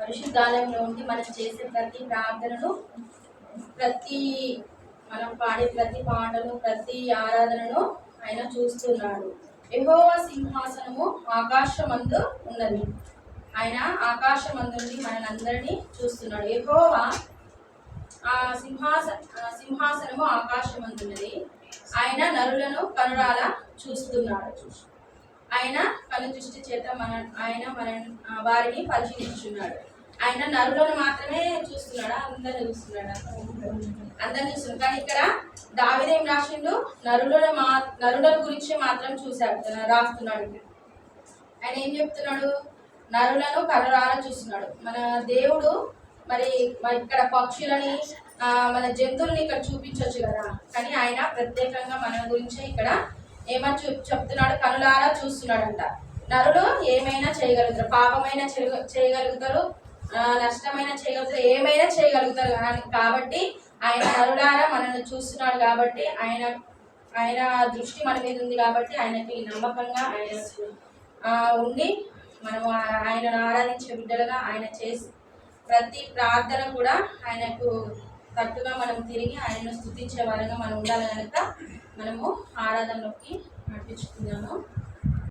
పరిశుద్ధాలయంలో ఉండి మనం చేసే ప్రతి ప్రార్థనను, ప్రతి మనం పాడే ప్రతి పాటను, ప్రతి ఆరాధనను ఆయన చూస్తున్నాడు. యెహోవా సింహాసనము ఆకాశమందు ఉన్నది. ఆయన ఆకాశమందుండి మనందరినీ చూస్తున్నాడు. యెహోవా సింహాసనము ఆకాశమందున్నది. ఆయన నరులను కనురాల చూస్తున్నాడు. ఆయన కను దృష్టి చేత ఆయన వారిని పరిశీలించున్నాడు. ఆయన నరులను మాత్రమే చూస్తున్నాడా? అందరిని చూస్తున్నాడా? అందరిని చూస్తున్నాడు. కానీ ఇక్కడ దావీదు ఏం రాసిండు? నరుల గురించి మాత్రం రాస్తున్నాడు. ఆయన ఏం చెప్తున్నాడు? నరులను కనురాల చూస్తున్నాడు. మన దేవుడు మరి ఇక్కడ పక్షులని, మన జంతువులని ఇక్కడ చూపించవచ్చు కదా, కానీ ఆయన ప్రత్యేకంగా మన గురించి ఇక్కడ ఏమని చెప్తున్నాడు? కనులారా చూస్తున్నాడంట. నరులు ఏమైనా చేయగలుగుతారు, పాపమైన చేయగలుగుతారు, నష్టమైన చేయగలుగుతారు, ఏమైనా చేయగలుగుతారు. కాబట్టి ఆయన నరులారా మనల్ని చూస్తున్నాడు. కాబట్టి ఆయన దృష్టి మన మీద ఉంది. కాబట్టి ఆయనకి నమ్మకంగా ఆయన ఉండి మనము ఆయనను ఆరాధించే బిడ్డలుగా ఆయన చేసి ప్రతి ప్రార్థన కూడా ఆయనకు తట్టుగా మనం తిరిగి ఆయనను స్తుతించే వారంగా మనం ఉండాలి. కనుక మనము ఆరాధనలోకి నడిపించుకుందాము.